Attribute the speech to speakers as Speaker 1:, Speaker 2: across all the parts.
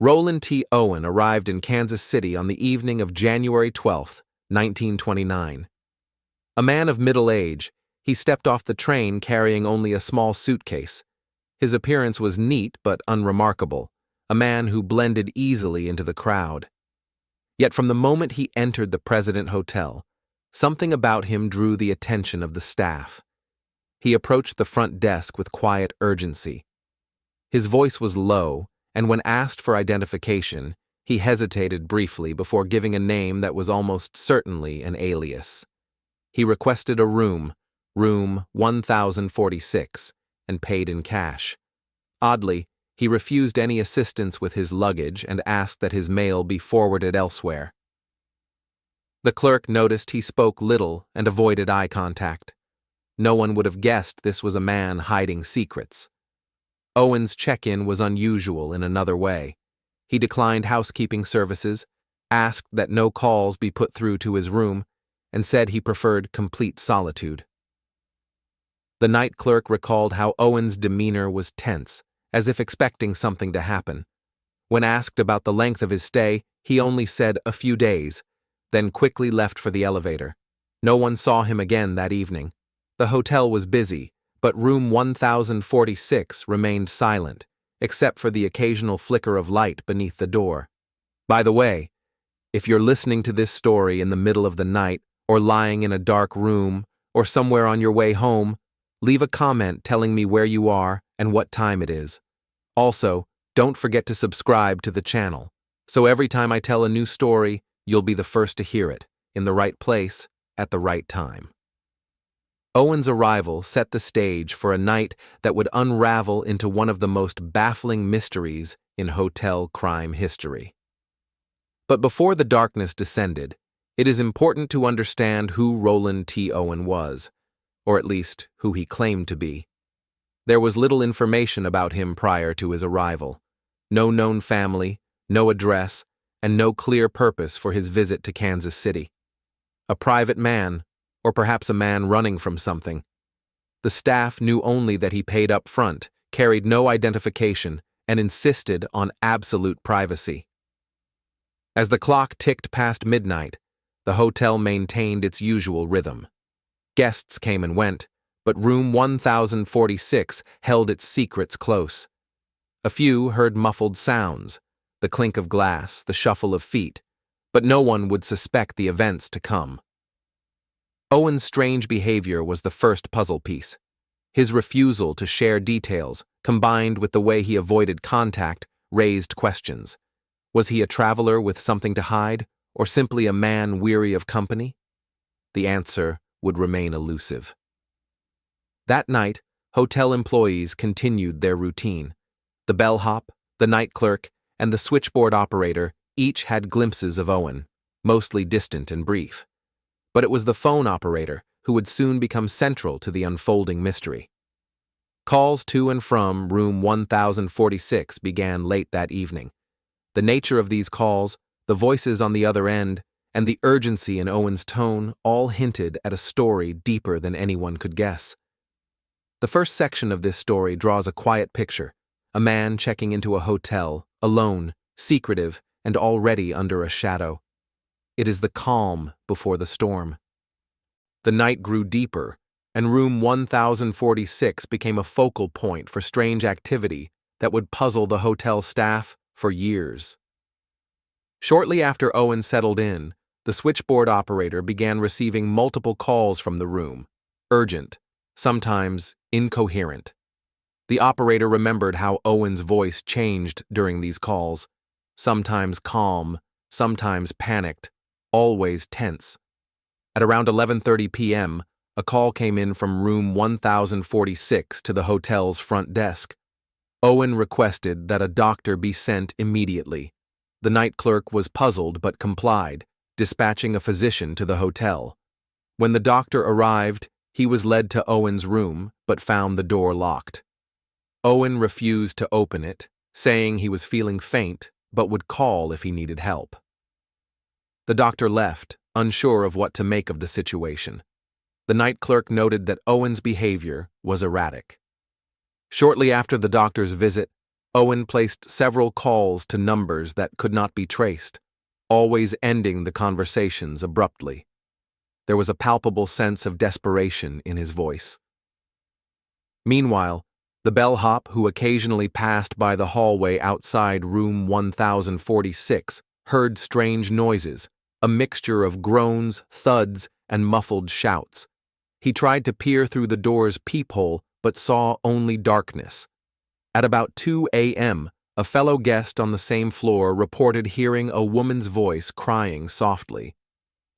Speaker 1: Roland T. Owen arrived in Kansas City on the evening of January 12, 1929. A man of middle age, he stepped off the train carrying only a small suitcase. His appearance was neat but unremarkable, a man who blended easily into the crowd. Yet from the moment he entered the President Hotel, something about him drew the attention of the staff. He approached the front desk with quiet urgency. His voice was low, and when asked for identification, he hesitated briefly before giving a name that was almost certainly an alias. He requested a room 1046, and paid in cash. Oddly, he refused any assistance with his luggage and asked that his mail be forwarded elsewhere. The clerk noticed he spoke little and avoided eye contact. No one would have guessed this was a man hiding secrets. Owen's check-in was unusual in another way. He declined housekeeping services, asked that no calls be put through to his room, and said he preferred complete solitude. The night clerk recalled how Owen's demeanor was tense, as if expecting something to happen. When asked about the length of his stay, he only said a few days, then quickly left for the elevator. No one saw him again that evening. The hotel was busy, but room 1046 remained silent, except for the occasional flicker of light beneath the door. By the way, if you're listening to this story in the middle of the night, or lying in a dark room, or somewhere on your way home, leave a comment telling me where you are and what time it is. Also, don't forget to subscribe to the channel, so every time I tell a new story, you'll be the first to hear it, in the right place, at the right time. Owen's arrival set the stage for a night that would unravel into one of the most baffling mysteries in hotel crime history. But before the darkness descended, it is important to understand who Roland T. Owen was, or at least who he claimed to be. There was little information about him prior to his arrival. No known family, no address, and no clear purpose for his visit to Kansas City. A private man, or perhaps a man running from something. The staff knew only that he paid up front, carried no identification, and insisted on absolute privacy. As the clock ticked past midnight, the hotel maintained its usual rhythm. Guests came and went, but room 1046 held its secrets close. A few heard muffled sounds, the clink of glass, the shuffle of feet, but no one would suspect the events to come. Owen's strange behavior was the first puzzle piece. His refusal to share details, combined with the way he avoided contact, raised questions. Was he a traveler with something to hide, or simply a man weary of company? The answer would remain elusive. That night, hotel employees continued their routine. The bellhop, the night clerk, and the switchboard operator each had glimpses of Owen, mostly distant and brief. But it was the phone operator who would soon become central to the unfolding mystery. Calls to and from room 1046 began late that evening. The nature of these calls, the voices on the other end, and the urgency in Owen's tone all hinted at a story deeper than anyone could guess. The first section of this story draws a quiet picture, a man checking into a hotel, alone, secretive, and already under a shadow. It is the calm before the storm. The night grew deeper, and room 1046 became a focal point for strange activity that would puzzle the hotel staff for years. Shortly after Owen settled in, the switchboard operator began receiving multiple calls from the room, urgent, sometimes incoherent. The operator remembered how Owen's voice changed during these calls, sometimes calm, sometimes panicked, always tense. At around 11:30 p.m., a call came in from room 1046 to the hotel's front desk. Owen requested that a doctor be sent immediately. The night clerk was puzzled but complied, dispatching a physician to the hotel. When the doctor arrived, he was led to Owen's room but found the door locked. Owen refused to open it, saying he was feeling faint but would call if he needed help. The doctor left, unsure of what to make of the situation. The night clerk noted that Owen's behavior was erratic. Shortly after the doctor's visit, Owen placed several calls to numbers that could not be traced, always ending the conversations abruptly. There was a palpable sense of desperation in his voice. Meanwhile, the bellhop who occasionally passed by the hallway outside room 1046 heard strange noises, a mixture of groans, thuds, and muffled shouts. He tried to peer through the door's peephole, but saw only darkness. At about 2 a.m., a fellow guest on the same floor reported hearing a woman's voice crying softly.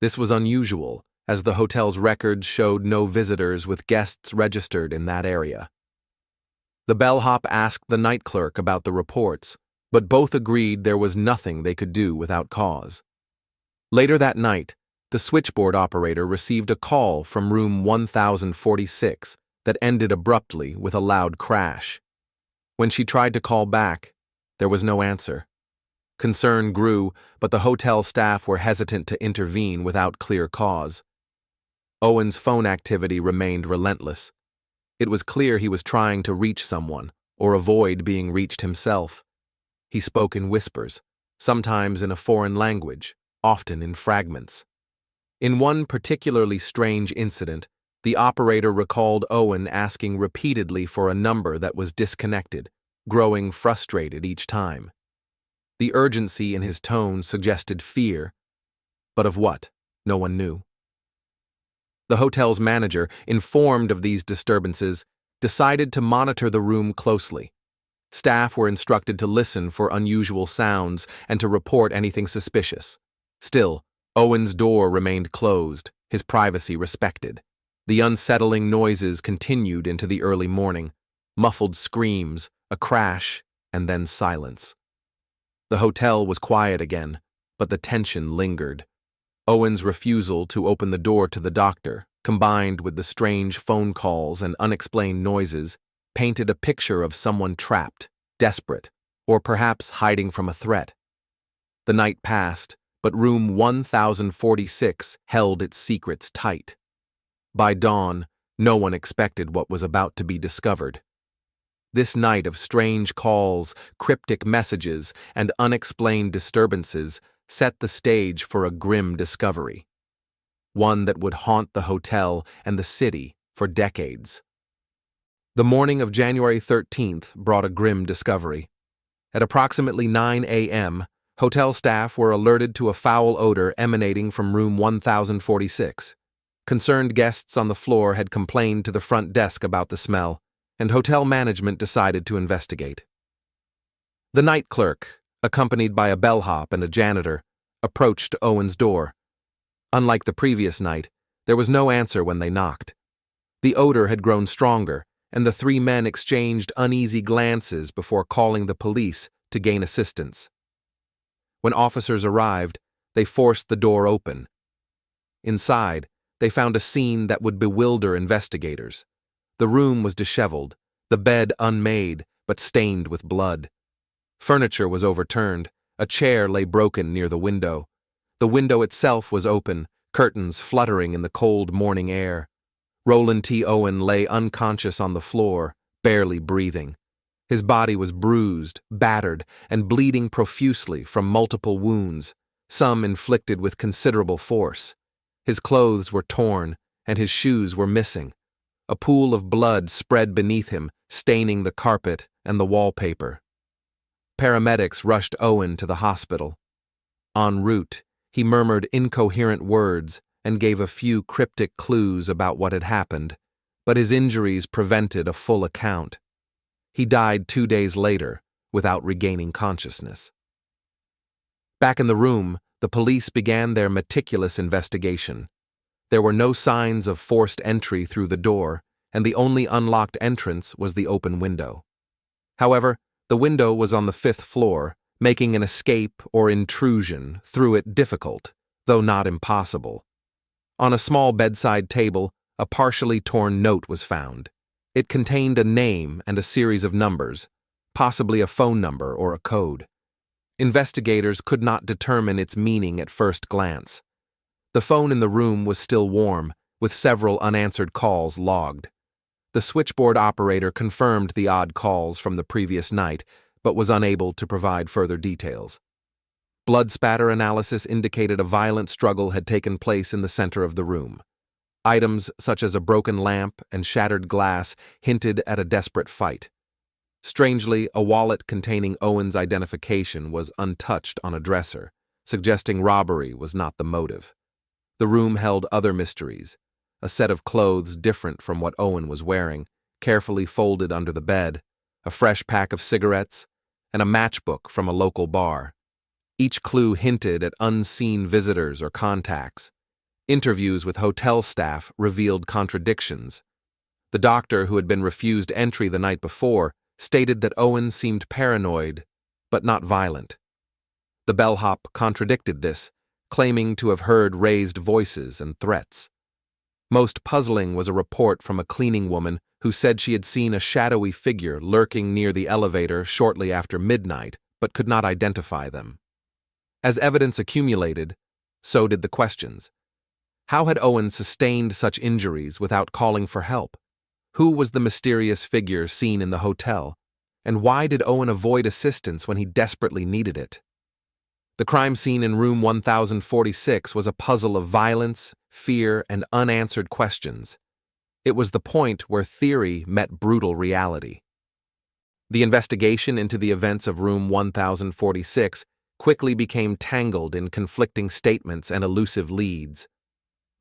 Speaker 1: This was unusual, as the hotel's records showed no visitors with guests registered in that area. The bellhop asked the night clerk about the reports, but both agreed there was nothing they could do without cause. Later that night, the switchboard operator received a call from room 1046 that ended abruptly with a loud crash. When she tried to call back, there was no answer. Concern grew, but the hotel staff were hesitant to intervene without clear cause. Owen's phone activity remained relentless. It was clear he was trying to reach someone, or avoid being reached himself. He spoke in whispers, sometimes in a foreign language, often in fragments. In one particularly strange incident, the operator recalled Owen asking repeatedly for a number that was disconnected, growing frustrated each time. The urgency in his tone suggested fear, but of what, no one knew. The hotel's manager, informed of these disturbances, decided to monitor the room closely. Staff were instructed to listen for unusual sounds and to report anything suspicious. Still, Owen's door remained closed, his privacy respected. The unsettling noises continued into the early morning, muffled screams, a crash, and then silence. The hotel was quiet again, but the tension lingered. Owen's refusal to open the door to the doctor, combined with the strange phone calls and unexplained noises, painted a picture of someone trapped, desperate, or perhaps hiding from a threat. The night passed, but room 1046 held its secrets tight. By dawn, no one expected what was about to be discovered. This night of strange calls, cryptic messages, and unexplained disturbances set the stage for a grim discovery, one that would haunt the hotel and the city for decades. The morning of January 13th brought a grim discovery. At approximately 9 a.m., hotel staff were alerted to a foul odor emanating from room 1046. Concerned guests on the floor had complained to the front desk about the smell, and hotel management decided to investigate. The night clerk, accompanied by a bellhop and a janitor, approached Owen's door. Unlike the previous night, there was no answer when they knocked. The odor had grown stronger, and the three men exchanged uneasy glances before calling the police to gain assistance. When officers arrived, they forced the door open. Inside, they found a scene that would bewilder investigators. The room was disheveled, the bed unmade but stained with blood. Furniture was overturned, a chair lay broken near the window. The window itself was open, curtains fluttering in the cold morning air. Roland T. Owen lay unconscious on the floor, barely breathing. His body was bruised, battered, and bleeding profusely from multiple wounds, some inflicted with considerable force. His clothes were torn, and his shoes were missing. A pool of blood spread beneath him, staining the carpet and the wallpaper. Paramedics rushed Owen to the hospital. En route, he murmured incoherent words and gave a few cryptic clues about what had happened, but his injuries prevented a full account. He died 2 days later, without regaining consciousness. Back in the room, the police began their meticulous investigation. There were no signs of forced entry through the door, and the only unlocked entrance was the open window. However, the window was on the 5th floor, making an escape or intrusion through it difficult, though not impossible. On a small bedside table, a partially torn note was found. It contained a name and a series of numbers, possibly a phone number or a code. Investigators could not determine its meaning at first glance. The phone in the room was still warm, with several unanswered calls logged. The switchboard operator confirmed the odd calls from the previous night, but was unable to provide further details. Blood spatter analysis indicated a violent struggle had taken place in the center of the room. Items such as a broken lamp and shattered glass hinted at a desperate fight. Strangely, a wallet containing Owen's identification was untouched on a dresser, suggesting robbery was not the motive. The room held other mysteries: a set of clothes different from what Owen was wearing, carefully folded under the bed, a fresh pack of cigarettes, and a matchbook from a local bar. Each clue hinted at unseen visitors or contacts. Interviews with hotel staff revealed contradictions. The doctor, who had been refused entry the night before, stated that Owen seemed paranoid, but not violent. The bellhop contradicted this, claiming to have heard raised voices and threats. Most puzzling was a report from a cleaning woman who said she had seen a shadowy figure lurking near the elevator shortly after midnight, but could not identify them. As evidence accumulated, so did the questions. How had Owen sustained such injuries without calling for help? Who was the mysterious figure seen in the hotel? And why did Owen avoid assistance when he desperately needed it? The crime scene in room 1046 was a puzzle of violence, fear, and unanswered questions. It was the point where theory met brutal reality. The investigation into the events of room 1046 quickly became tangled in conflicting statements and elusive leads.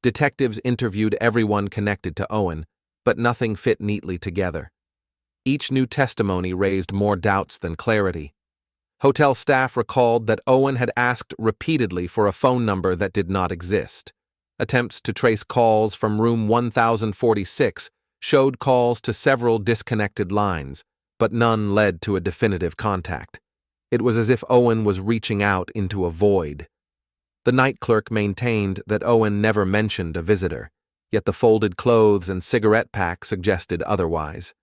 Speaker 1: Detectives interviewed everyone connected to Owen, but nothing fit neatly together. Each new testimony raised more doubts than clarity. Hotel staff recalled that Owen had asked repeatedly for a phone number that did not exist. Attempts to trace calls from room 1046 showed calls to several disconnected lines, but none led to a definitive contact. It was as if Owen was reaching out into a void. The night clerk maintained that Owen never mentioned a visitor, yet the folded clothes and cigarette pack suggested otherwise.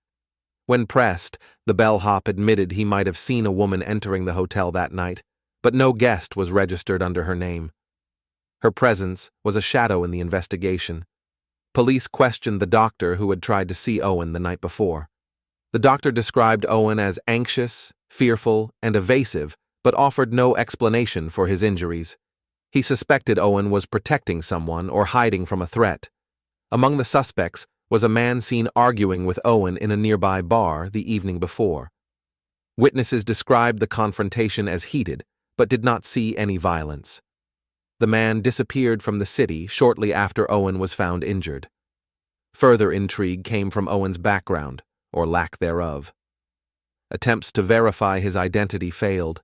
Speaker 1: When pressed, the bellhop admitted he might have seen a woman entering the hotel that night, but no guest was registered under her name. Her presence was a shadow in the investigation. Police questioned the doctor who had tried to see Owen the night before. The doctor described Owen as anxious, fearful, and evasive, but offered no explanation for his injuries. He suspected Owen was protecting someone or hiding from a threat. Among the suspects was a man seen arguing with Owen in a nearby bar the evening before. Witnesses described the confrontation as heated, but did not see any violence. The man disappeared from the city shortly after Owen was found injured. Further intrigue came from Owen's background, or lack thereof. Attempts to verify his identity failed.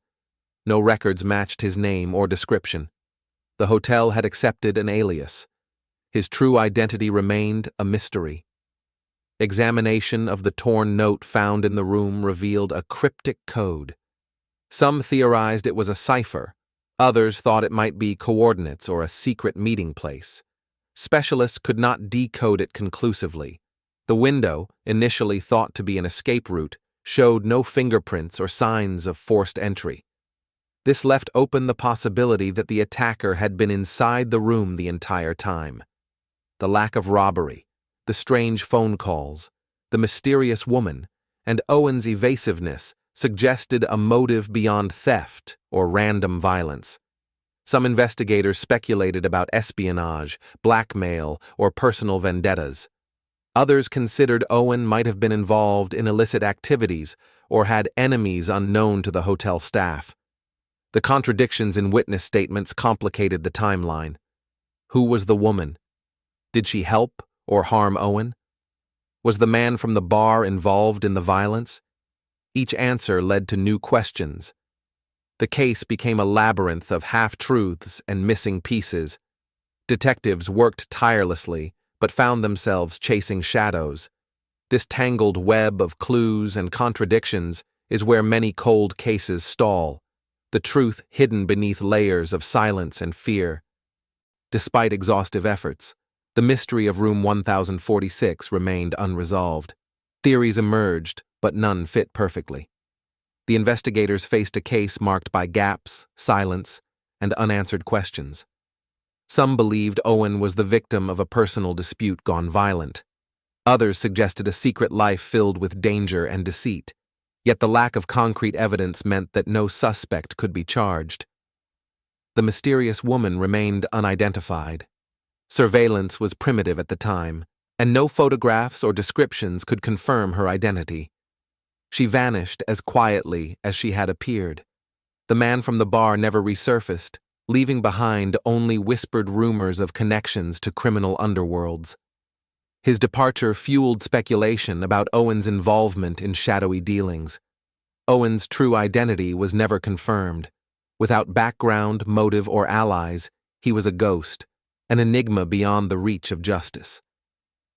Speaker 1: No records matched his name or description. The hotel had accepted an alias. His true identity remained a mystery. Examination of the torn note found in the room revealed a cryptic code. Some theorized it was a cipher. Others thought it might be coordinates or a secret meeting place. Specialists could not decode it conclusively. The window, initially thought to be an escape route, showed no fingerprints or signs of forced entry. This left open the possibility that the attacker had been inside the room the entire time. The lack of robbery, the strange phone calls, the mysterious woman, and Owen's evasiveness suggested a motive beyond theft or random violence. Some investigators speculated about espionage, blackmail, or personal vendettas. Others considered Owen might have been involved in illicit activities or had enemies unknown to the hotel staff. The contradictions in witness statements complicated the timeline. Who was the woman? Did she help or harm Owen? Was the man from the bar involved in the violence? Each answer led to new questions. The case became a labyrinth of half-truths and missing pieces. Detectives worked tirelessly, but found themselves chasing shadows. This tangled web of clues and contradictions is where many cold cases stall, the truth hidden beneath layers of silence and fear. Despite exhaustive efforts, the mystery of room 1046 remained unresolved. Theories emerged, but none fit perfectly. The investigators faced a case marked by gaps, silence, and unanswered questions. Some believed Owen was the victim of a personal dispute gone violent. Others suggested a secret life filled with danger and deceit. yet the lack of concrete evidence meant that no suspect could be charged. The mysterious woman remained unidentified. Surveillance was primitive at the time, and no photographs or descriptions could confirm her identity. She vanished as quietly as she had appeared. The man from the bar never resurfaced, leaving behind only whispered rumors of connections to criminal underworlds. His departure fueled speculation about Owen's involvement in shadowy dealings. Owen's true identity was never confirmed. Without background, motive, or allies, he was a ghost, an enigma beyond the reach of justice.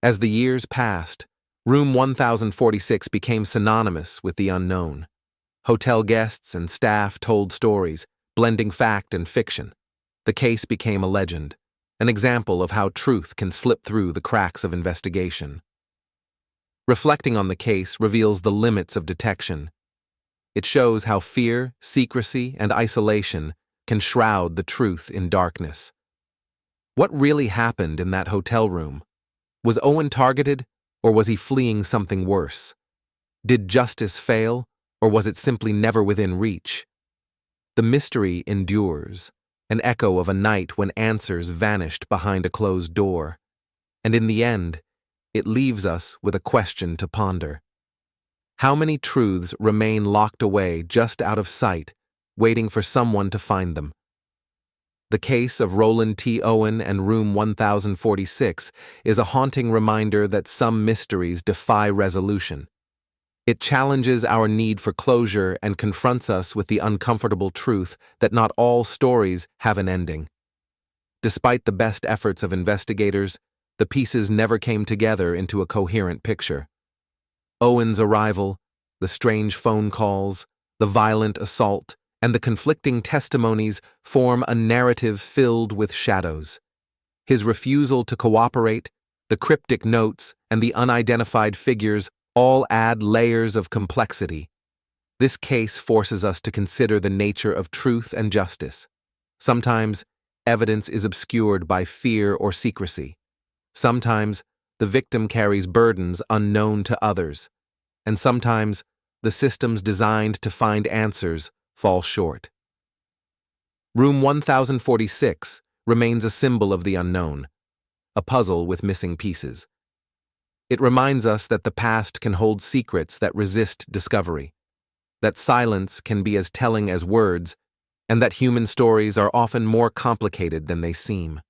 Speaker 1: As the years passed, Room 1046 became synonymous with the unknown. Hotel guests and staff told stories, blending fact and fiction. The case became a legend, an example of how truth can slip through the cracks of investigation. Reflecting on the case reveals the limits of detection. It shows how fear, secrecy, and isolation can shroud the truth in darkness. What really happened in that hotel room? Was Owen targeted, or was he fleeing something worse? Did justice fail, or was it simply never within reach? The mystery endures, an echo of a night when answers vanished behind a closed door. And in the end, it leaves us with a question to ponder. How many truths remain locked away just out of sight, waiting for someone to find them? The case of Roland T. Owen and Room 1046 is a haunting reminder that some mysteries defy resolution. It challenges our need for closure and confronts us with the uncomfortable truth that not all stories have an ending. Despite the best efforts of investigators, the pieces never came together into a coherent picture. Owen's arrival, the strange phone calls, the violent assault, and the conflicting testimonies form a narrative filled with shadows. His refusal to cooperate, the cryptic notes, and the unidentified figures all add layers of complexity. This case forces us to consider the nature of truth and justice. Sometimes, evidence is obscured by fear or secrecy. Sometimes, the victim carries burdens unknown to others. And sometimes, the systems designed to find answers fall short. Room 1046 remains a symbol of the unknown, a puzzle with missing pieces. It reminds us that the past can hold secrets that resist discovery, that silence can be as telling as words, and that human stories are often more complicated than they seem.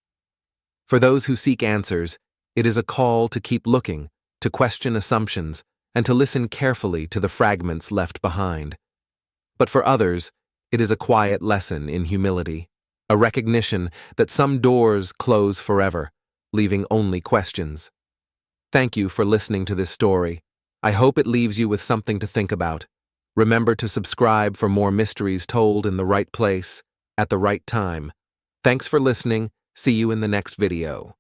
Speaker 1: For those who seek answers, it is a call to keep looking, to question assumptions, and to listen carefully to the fragments left behind. But for others, it is a quiet lesson in humility, a recognition that some doors close forever, leaving only questions. Thank you for listening to this story. I hope it leaves you with something to think about. Remember to subscribe for more mysteries told in the right place, at the right time. Thanks for listening. See you in the next video.